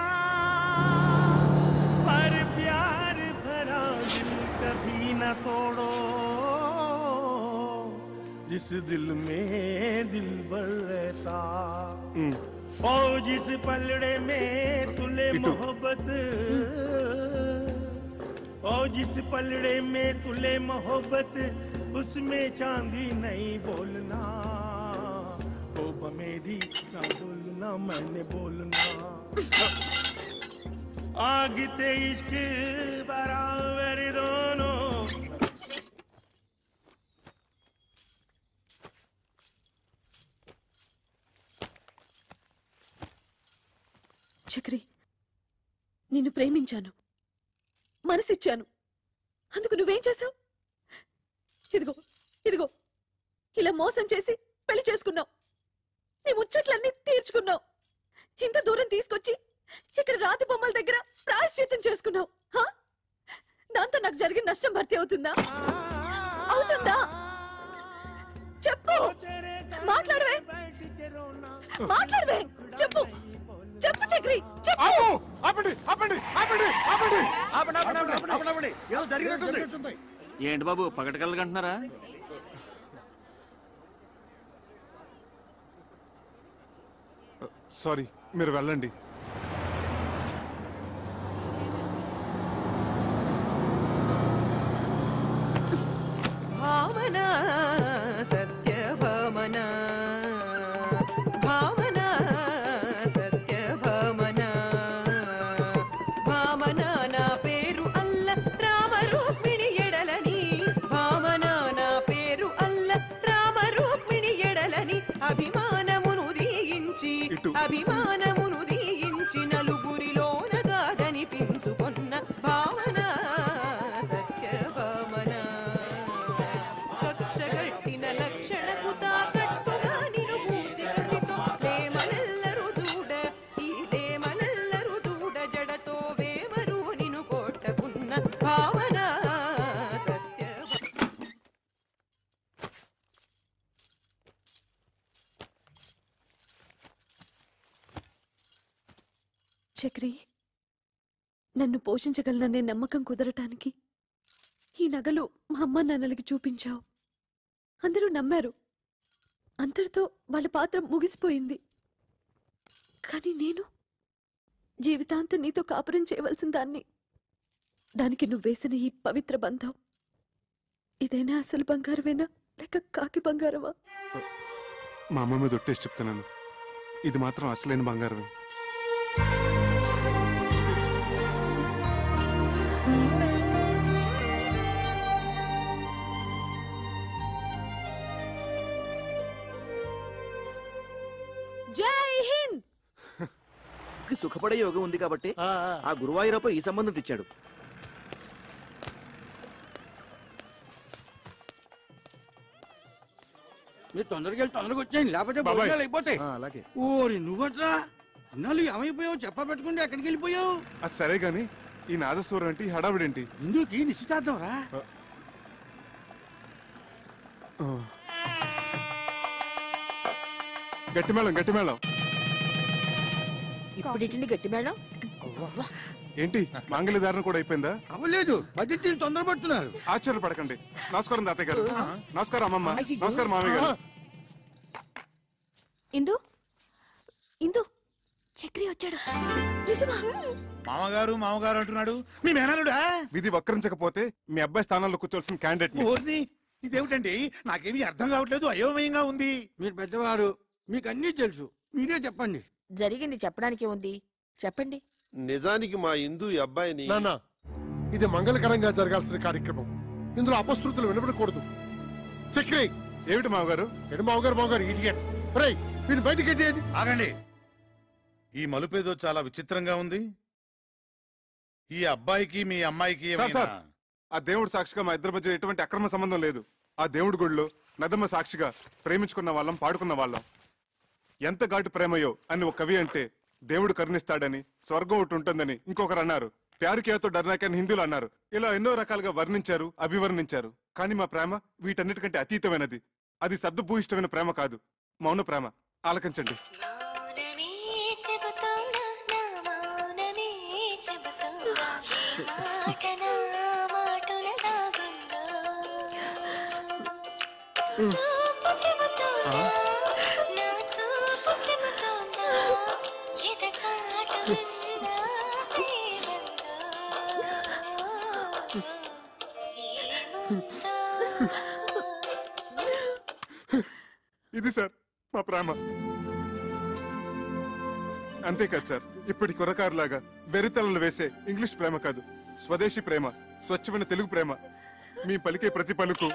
F: पर प्यार भरा दिल कभी तोड़ो जिस दिल में दिल भर रहता ओ जिस पलड़े में तुले मोहब्बत ओ जिस पलड़े में तुले मोहब्बत उसमें चांदी नहीं बोलना तो मेरी ना बोलना मैंने बोलना आगते इश्क बराबर दोनों
B: చక్రి నిన్ను ప్రేమించాను మనసిచ్చాను అందుకు నువ్వేం చేశావు ఇదిగో ఇదిగో ఇలా మోసం చేసి పెళ్లి చేసుకున్నావు నీ ముచ్చట్లన్నీ తీర్చుకున్నావు ఇంత దూరం తీసుకొచ్చి ఇక్కడ రాతి బొమ్మల దగ్గర ప్రాయశ్చిత్తం చేసుకున్నావు దాంతో నాకు జరిగిన నష్టం భర్తీ అవుతుందా అవుతుందా చెప్పు మాట్లాడవే మాట్లాడవే చెప్పు చెప్పు చక్రి చెప్పు
I: ఏదో జరిగినట్టుంది.
S: ఏంటి బాబు పగటకెళ్ళగంటున్నారా?
D: సారీ మీరు వెళ్ళండి.
T: భావన సత్యభామన భావన సత్యభామన భామన నా పేరు అల్ల రామరూపిణి ఎడలని భామన నా పేరు అల్ల రామరూపిణి ఎడలని అభిమానమును దీయించి అభిమానమును దీయించి నలుగురిలోనగా కనిపించుకున్న భావన సత్యభామన కక్షగట్టిన లక్షణకు తాకట్టుగా నిను పూజికసితో ప్రేమనెల్లరు దూడ ఈ ప్రేమనెల్లరు దూడ జడతో వేమరు నిను కొట్టకున్న భావన సత్య
B: చక్రి నన్ను పోషించగలననే నమ్మకం కుదరటానికి ఈ నగలు మా అమ్మ నాన్నలకి చూపించావు అందరూ నమ్మారు అంతటితో వాళ్ళ పాత్ర ముగిసిపోయింది కానీ నేను జీవితాంతం నీతో కాపురం చేయవలసిన దాన్ని దానికి నువ్వు వేసిన ఈ పవిత్ర బంధం ఇదేనా అసలు బంగారమేనా లేక కాకి బంగారమా
D: మా అమ్మ మీద ఒట్టేసి చెప్తున్నాను ఇది మాత్రం అసలైన బంగారమే.
B: జై హింద్.
I: సుఖపడే యోగం ఉంది కాబట్టి ఆ గురువాయూరప్ప ఈ సంబంధం తెచ్చాడు. మీరు తొందరగా తొందరగా వచ్చేయండి లేకపోతే భోజనాలు అయిపోతాయి.
G: అలాగే.
I: ఓరి నువ్వట్రా ఇన్నాళ్ళు ఏమైపోయావు చెప్ప పెట్టుకుంటే ఎక్కడికి వెళ్ళిపోయావు?
D: అది సరే గాని ఈ నాదస్వరం ఏంటి హడావిడేంటి?
I: ఇందుకి నిశ్చితార్థం రా.
D: గట్టి మేళం గట్టి మేళం.
N: ఇప్పుడు గట్టి మేడం
D: ఏంటి మాంగళ్యధారణ కూడా అయిపోయిందా?
I: అవ్వలేదు అతిథులు తొందరపడుతున్నారు.
D: ఆశ్చర్యపడకండి. నమస్కారం తాతయ్య గారు. నమస్కారం అమ్మమ్మ. నమస్కారం మామయ్య గారు.
B: ఇందు ఇందు చక్రి వచ్చాడు. నిజమా?
F: మామగారు మామగారు అంటున్నాడు మీ మేనలుడా?
D: విధి వక్రించకపోతే మీ అబ్బాయి స్థానంలో కూర్చోవలసిన క్యాండిడేట్.
F: ఓర్ని ఇదేమిటండి నాకేమీ అర్థం కావట్లేదు అయోమయంగా ఉంది.
I: మీరు పెద్దవారు మీకు అన్నీ తెలుసు మీరే చెప్పండి.
N: జరిగింది చెప్పడానికి ఉంది చెప్పండి.
L: నిజానికి మా ఇందు ఈ అబ్బాయిని
U: నాన్న ఇది మంగళకరంగా జరగాల్సిన కార్యక్రమం. ఇందులో అపశృతులు వినపడకూడదు. చక్రి
D: ఏమిటి మామగారు?
U: ఎడు మామగారు మామగారు ఇడియట్. రేయ్ మీరు బయటికి ఎట్టేయండి.
F: ఆగండి. ఈ మలుపేదో చాలా విచిత్రంగా ఉంది. ఈ అబ్బాయికి మీ అమ్మాయికి
D: ఆ దేవుడు సాక్షిగా మా ఇద్దరి మధ్య ఎటువంటి అక్రమ సంబంధం లేదు. ఆ దేవుడి గుడిలో నదమ్మ సాక్షిగా ప్రేమించుకున్న వాళ్ళం పాడుకున్న వాళ్ళం. ఎంత ఘాటు ప్రేమయో అని ఒక కవి అంటే దేవుడు కరుణిస్తాడని స్వర్గం ఒకటి ఉంటుందని ఇంకొకరు అన్నారు. ప్యారుకేతో డర్నాకి అని హిందువులు అన్నారు. ఇలా ఎన్నో రకాలుగా వర్ణించారు అభివర్ణించారు. కానీ మా ప్రేమ వీటన్నిటికంటే అతీతమైనది. అది శబ్దభూయిష్టమైన ప్రేమ కాదు, మౌన ప్రేమ. ఆలకించండి. ఇది సార్ మా ప్రేమ. అంతేకాదు సార్, ఇప్పటి కురకారులాగా వెరితలలు వేసే ఇంగ్లీష్ ప్రేమ కాదు, స్వదేశీ ప్రేమ, స్వచ్ఛమైన తెలుగు ప్రేమ. మీ పలికే ప్రతి పలుకు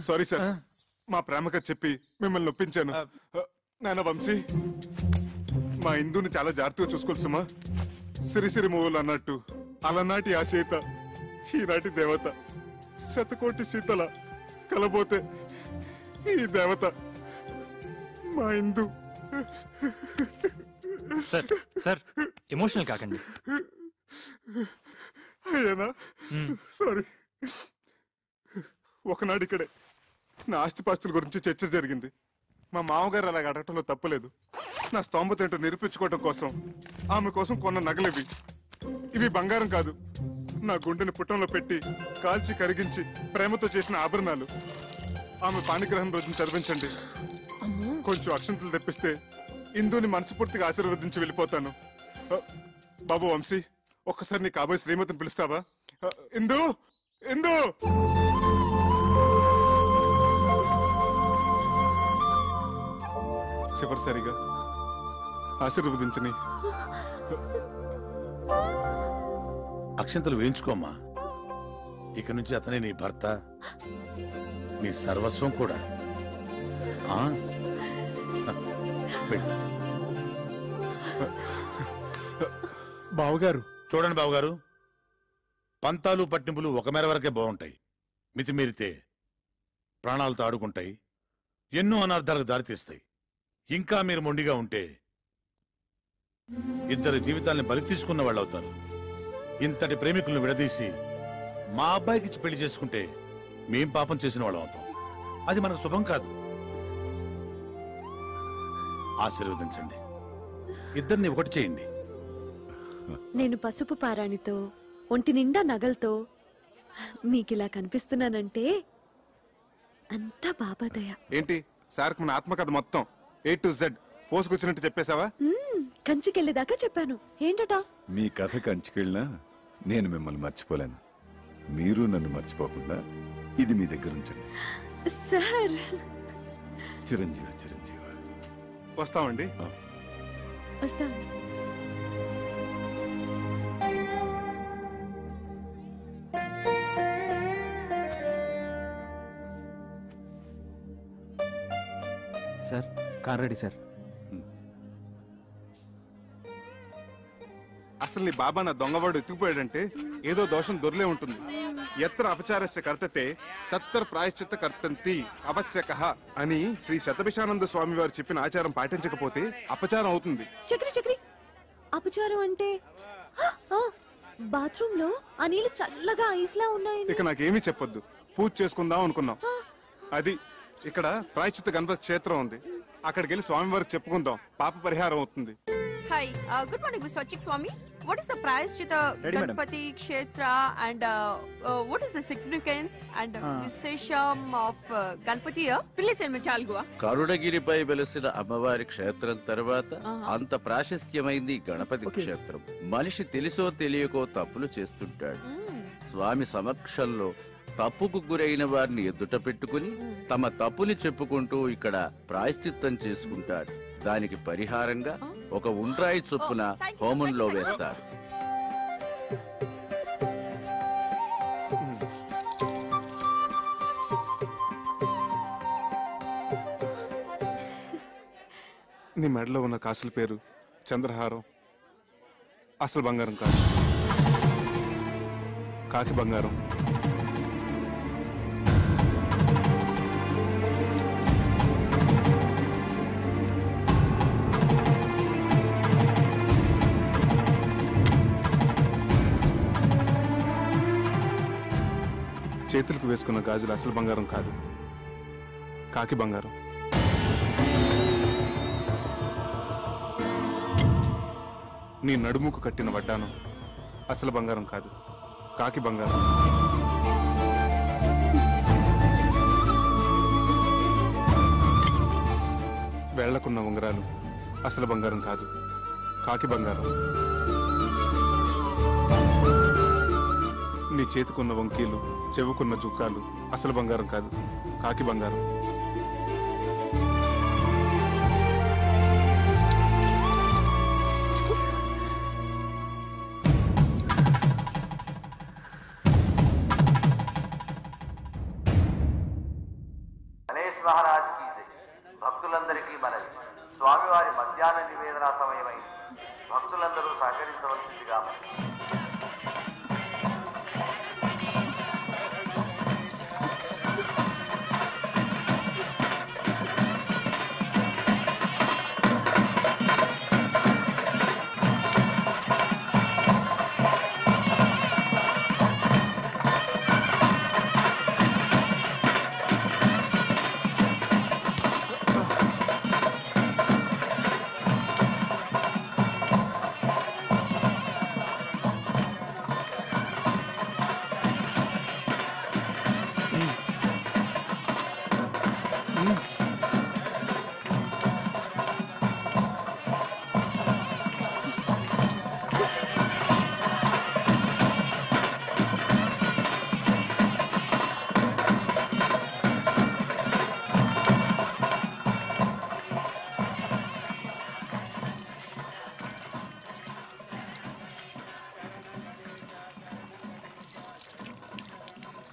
D: సారీ సార్, మా ప్రేమగా చెప్పి మిమ్మల్ని ఒప్పించాను. నాన్న వంశీ, మా ఇందుని చాలా జాగ్రత్తగా చూసుకోవాల్సమ్మా. సిరిసిరి మూవలు అన్నట్టు అలనాటి ఆ సీత ఈనాటి దేవత, శతకోటి సీతల కలబోతే ఈ దేవత మా ఇందు.
J: సార్ సార్ ఎమోషనల్ కాకండి.
D: అయ్యానా? సారీ. ఒకనాడు ఇక్కడే నా ఆస్తిపాస్తుల గురించి చర్చ జరిగింది. మా మామగారు అలాగ అడగటంలో తప్పలేదు. నా స్తోమత ఏంటో నిరూపించుకోవటం కోసం ఆమె కోసం కొన్న నగలివి. ఇవి బంగారం కాదు, నా గుండెని పుట్టంలో పెట్టి కాల్చి కరిగించి ప్రేమతో చేసిన ఆభరణాలు. ఆమె పాణిగ్రహం రోజున చదివించండి. కొంచెం అక్షంతలు తెప్పిస్తే ఇందుని మనస్ఫూర్తిగా ఆశీర్వదించి వెళ్ళిపోతాను. బాబు వంశీ, ఒక్కసారి నీ కాబోయే శ్రీమతిని పిలుస్తావా? ఇందు, ఇందు. చివరిసారిగా ఆశీర్వదించని.
V: అక్షంతలు వేయించుకోమ్మా. ఇక నుంచి అతనే నీ భర్త, నీ సర్వస్వం కూడా.
U: బావగారు
V: చూడండి బావగారు, పంతాలు పట్టింపులు ఒక మేర వరకే బాగుంటాయి. మితిమీరితే ప్రాణాలతో ఆడుకుంటాయి, ఎన్నో అనర్థాలకు దారితీస్తాయి. ఇంకా మీరు మొండిగా ఉంటే ఇద్దరు జీవితాల్ని బలి తీసుకున్న వాళ్ళు అవుతారు. ఇంతటి ప్రేమికులను విడదీసి మా అబ్బాయికి పెళ్లి చేసుకుంటే మేం పాపం చేసిన వాళ్ళం అవుతాం. అది మనకు శుభం కాదు. ఆశీర్వదించండి, ఇద్దరిని ఒకటి చేయండి.
B: నేను పసుపు పారాణితో ఒంటి నిండా నగలతో మీకిలా కనిపిస్తున్నానంటే అంతా బాబాదయ.
D: ఏంటి సార్కి మన ఆత్మకథ మొత్తం A to Z పోసుకొచ్చినట్టు చెప్పేశావా?
B: కంచికెళ్ళేదాకా చెప్పాను. ఏంటట?
G: మీ కథ కంచికెళ్ళినా నేను మిమ్మల్ని మర్చిపోలేను. మీరు నన్ను మర్చిపోకుండా ఇది మీ దగ్గర ఉంచండి.
B: సార్
G: చిరంజీవి, చిరంజీవి.
D: వస్తామండి.
B: వస్తామండి.
C: Sir car ready sir.
D: అసలు నీ బాబా నా దొంగవాడు ఎత్తుకుపోయాడంటే ఏదో దోషం దొరలే ఉంటుంది. ఎత్ర అపచారస్య కర్తతే తత్ర ప్రాయశ్చిత్త కర్తంతి అవశ్యకః అని శ్రీ శతభిషానంద స్వామి వారు చెప్పిన ఆచారం పాటించకపోతే అపచారం అవుతుంది.
B: చక్రి చక్రి, అపచారం అంటే బాత్రూమ్ లో ఆ నీళ్ళు చల్లగా ఐస్లా ఉన్నాయి.
D: ఇక నాకేమీ చెప్పొద్దు, పూజ చేసుకుందాం అనుకున్నాం. అది ఇక్కడ ప్రాయశ్చిత్త గణపతి క్షేత్రం ఉంది, అక్కడికి వెళ్ళి స్వామి వారికి చెప్పుకుందాం, పాప పరిహారం అవుతుంది.
P: Hi, good morning, Mr. Swachik Swami. What is the Prayashchita Ganpati Kshetra and what is the significance and Vishesham of Ganpati here? Please tell me, Chalgua.
Q: కరుణగిరిపై వెలసిన అమ్మవారి క్షేత్రం తర్వాత అంత ప్రాశస్త్యమైంది గణపతి క్షేత్రం. మనిషి తెలిసో తెలియకో తప్పులు చేస్తుంటాడు. స్వామి సమక్షంలో తప్పుకు గురైన వారిని ఎదుట పెట్టుకుని తమ తప్పుని చెప్పుకుంటూ ఇక్కడ ప్రాయశ్చిత్తం చేసుకుంటారు. దానికి పరిహారంగా ఒక ఉండ్రాయి చొప్పున హోమంలో వేస్తారు.
D: నీ మెడలో ఉన్న కాసుల పేరు చంద్రహారం. అసలు బంగారం కాదు, కాకి బంగారం. చేతులకు వేసుకున్న గాజులు అసలు బంగారం కాదు, కాకి బంగారం. నీ నడుముకు కట్టిన వడ్డానం అసలు బంగారం కాదు, కాకి బంగారం. వేళ్లకున్న ఉంగరాలు అసలు బంగారం కాదు, కాకి బంగారం. నీ చేతికున్న వంకీలు, చెవుకున్న జుక్కాలు అసలు బంగారం కాదు, కాకి బంగారం.
R: గణేష్ మహారాజ్ కీ జై. భక్తులందరికీ మనవి, స్వామివారి మధ్యాహ్న నివేదన సమయమై భక్తులందరూ సహకరించవలసిందిగా మనవి.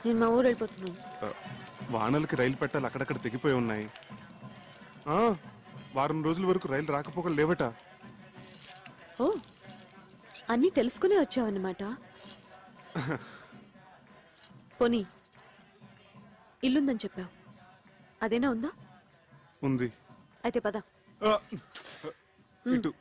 B: నేను మా ఊరు వెళ్ళిపోతున్నాను.
D: వానలకి రైలు పెట్టాలి అక్కడక్కడ తెగిపోయి ఉన్నాయి. వారం రోజుల వరకు రైలు రాకపోకలు లేవట.
B: ఓ, అన్నీ తెలుసుకునే వచ్చావన్నమాట. పోనీ ఇల్లుందని చెప్పావు, అదేనా ఉందా?
D: ఉంది.
B: అయితే పద.
D: ఇటు